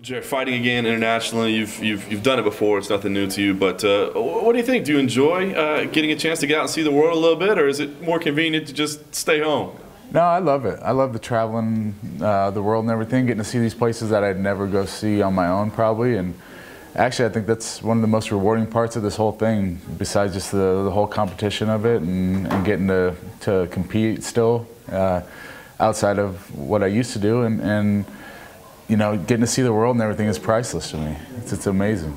Jared, fighting again internationally, you've done it before. It's nothing new to you. But what do you think? Do you enjoy getting a chance to get out and see the world a little bit, or is it more convenient to just stay home? No, I love it. I love the traveling the world and everything, getting to see these places that I'd never go see on my own probably. And actually, I think that's one of the most rewarding parts of this whole thing, besides just the whole competition of it and getting to compete still outside of what I used to do. And you know, getting to see the world and everything is priceless to me. It's amazing.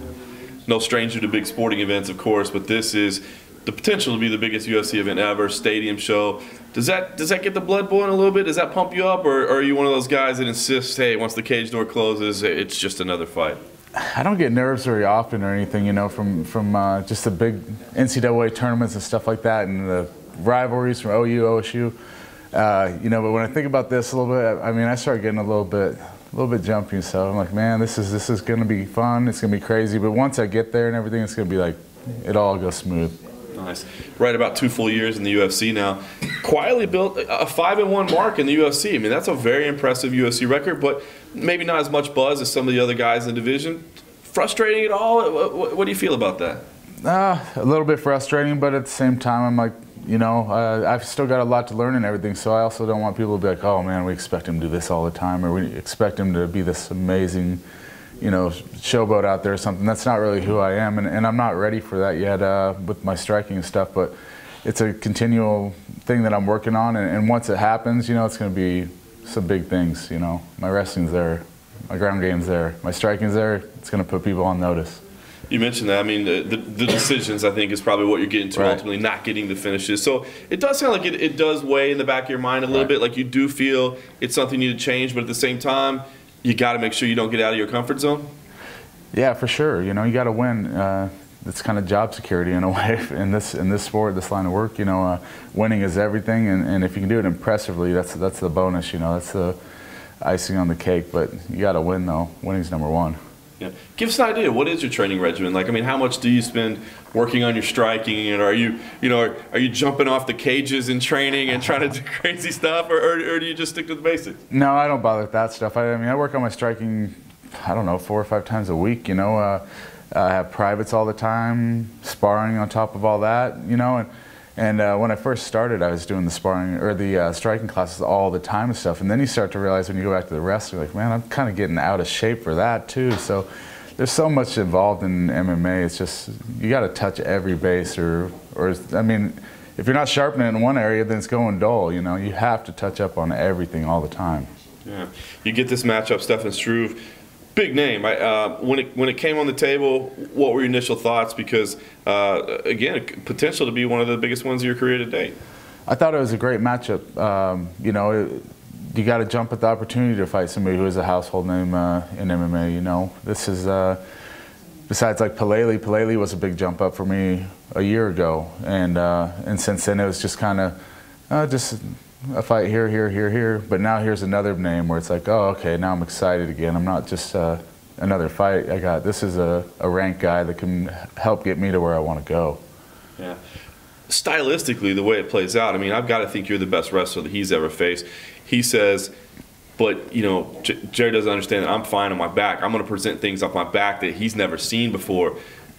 No stranger to big sporting events, of course, but this is the potential to be the biggest UFC event ever, stadium show. Does that get the blood boiling a little bit? Does that pump you up, or are you one of those guys that insists, hey, once the cage door closes, it's just another fight? I don't get nerves very often or anything, you know, from just the big NCAA tournaments and stuff like that, and the rivalries from OU, OSU. You know, but when I think about this a little bit, I mean, I start getting a little bit jumpy. So I'm like, man, this is going to be fun. It's going to be crazy. But once I get there and everything, it's going to be like, it all goes smooth. Nice. Right about 2 full years in the UFC now. Quietly built a 5-1 mark in the UFC. I mean, that's a very impressive UFC record, but maybe not as much buzz as some of the other guys in the division. Frustrating at all? What do you feel about that? A little bit frustrating, but at the same time, I'm like, you know, I've still got a lot to learn and everything, so I also don't want people to be like, oh man, we expect him to do this all the time, or we expect him to be this amazing, you know, showboat out there or something. That's not really who I am, and I'm not ready for that yet with my striking and stuff, but it's a continual thing that I'm working on, and once it happens, you know, it's going to be some big things, you know. My wrestling's there, my ground game's there, my striking's there. It's going to put people on notice. You mentioned that. I mean, the decisions, I think, is probably what you're getting to, right. Ultimately not getting the finishes. So it does sound like it does weigh in the back of your mind a little bit, like you do feel it's something you need to change, but at the same time, you got to make sure you don't get out of your comfort zone. Yeah, for sure. You know, you got to win. It's kind of job security in a way in this sport, this line of work. You know, winning is everything, and if you can do it impressively, that's the bonus. You know, that's the icing on the cake. But you got to win, though. Winning's number one. Yeah. Give us an idea. What is your training regimen like? I mean, how much do you spend working on your striking? And are you jumping off the cages in training and trying to do crazy stuff, or do you just stick to the basics? No, I don't bother with that stuff. I mean, I work on my striking, I don't know, 4 or 5 times a week. You know, I have privates all the time, sparring on top of all that. You know, and when I first started, I was doing the sparring or the striking classes all the time and stuff. And then you start to realize when you go back to the wrestling, like, man, I'm kind of getting out of shape for that too. So there's so much involved in MMA. It's just you got to touch every base, or I mean, if you're not sharpening it in one area, then it's going dull. You know, you have to touch up on everything all the time. Yeah, you get this matchup, Stefan Struve. Big name. When it came on the table, what were your initial thoughts? Because, again, potential to be one of the biggest ones of your career to date. I thought it was a great matchup. You know, you got to jump at the opportunity to fight somebody who is a household name in MMA. You know, this is besides like Pelele was a big jump up for me a year ago, and since then it was just kind of just a fight here, but now here's another name where it's like, oh, okay, now I'm excited again. I'm not just another fight. This is a ranked guy that can help get me to where I want to go. Yeah. Stylistically, the way it plays out, I mean, I've got to think you're the best wrestler that he's ever faced. He says, but, you know, Jared doesn't understand that I'm fine on my back. I'm going to present things off my back that he's never seen before.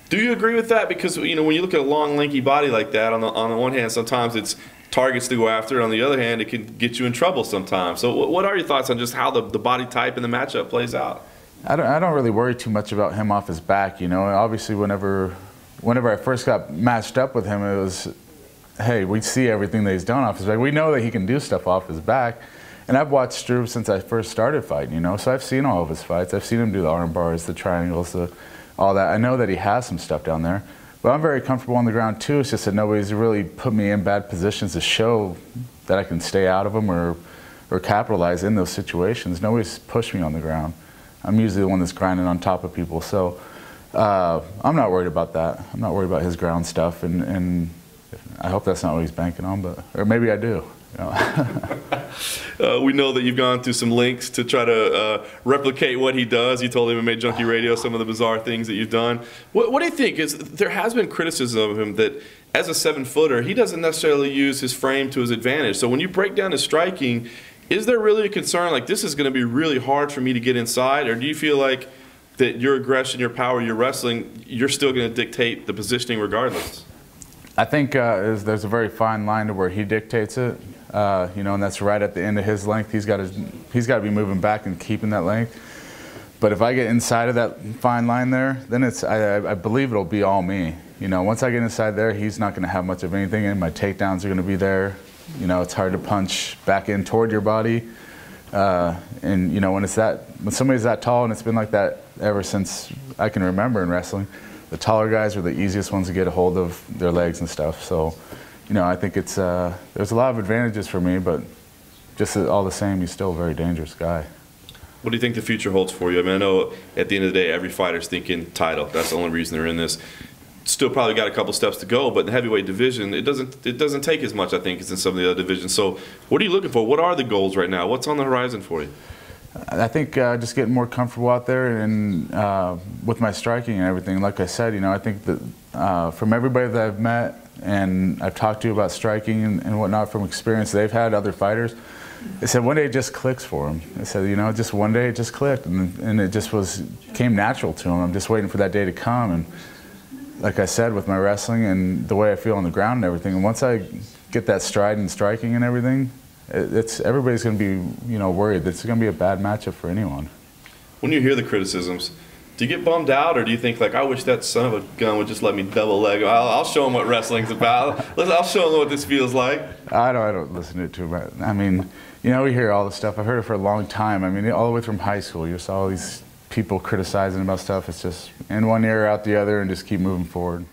Do you agree with that? Because, you know, when you look at a long, lanky body like that, on the one hand, sometimes it's targets to go after, and on the other hand, it can get you in trouble sometimes. So what are your thoughts on just how the body type and the matchup plays out? I don't really worry too much about him off his back, you know. Obviously, whenever I first got matched up with him, it was, hey, we see everything that he's done off his back. We know that he can do stuff off his back. And I've watched Struve since I first started fighting, you know, so I've seen all of his fights. I've seen him do the arm bars, the triangles, all that. I know that he has some stuff down there. But I'm very comfortable on the ground too. It's just that nobody's really put me in bad positions to show that I can stay out of them or capitalize in those situations. Nobody's pushed me on the ground. I'm usually the one that's grinding on top of people. So I'm not worried about that. I'm not worried about his ground stuff, and I hope that's not what he's banking on, or maybe I do. You know. We know that you've gone through some links to try to replicate what he does. You told MMA Junkie Radio some of the bizarre things that you've done. What do you think? There has been criticism of him that as a 7-footer, he doesn't necessarily use his frame to his advantage. So when you break down his striking, Is there really a concern like this is going to be really hard for me to get inside, or do you feel like that your aggression, your power, your wrestling, you're still going to dictate the positioning regardless? I think there's a very fine line to where he dictates it, you know, and that's right at the end of his length. He's got to be moving back and keeping that length. But if I get inside of that fine line there, then I believe it'll be all me. You know, once I get inside there, he's not going to have much of anything, and my takedowns are going to be there. You know, it's hard to punch back in toward your body. And you know, when somebody's that tall, and it's been like that ever since I can remember in wrestling, the taller guys are the easiest ones to get a hold of their legs and stuff. So, you know, I think there's a lot of advantages for me, but just all the same, he's still a very dangerous guy. What do you think the future holds for you? I mean, I know at the end of the day, every fighter's thinking title. That's the only reason they're in this. Still probably got a couple steps to go, but in the heavyweight division, it doesn't take as much, I think, as in some of the other divisions. So what are you looking for? What are the goals right now? What's on the horizon for you? I think just getting more comfortable out there and with my striking and everything. Like I said, you know, I think that from everybody that I've met and I've talked to about striking and whatnot from experience they've had, other fighters, they said one day it just clicks for them. They said, you know, just one day it just clicked, and it just came natural to them. I'm just waiting for that day to come. And like I said, with my wrestling and the way I feel on the ground and everything, and once I get that stride and striking and everything, everybody's going to be, you know, worried that it's going to be a bad matchup for anyone. When you hear the criticisms, do you get bummed out, or do you think like, I wish that son of a gun would just let me double leg? I'll show him what wrestling's about. I'll show him what this feels like. I don't listen to it too much. I mean, you know, we hear all this stuff. I've heard it for a long time. I mean, all the way from high school, you saw all these people criticizing about stuff. It's just in one ear, out the other, and just keep moving forward.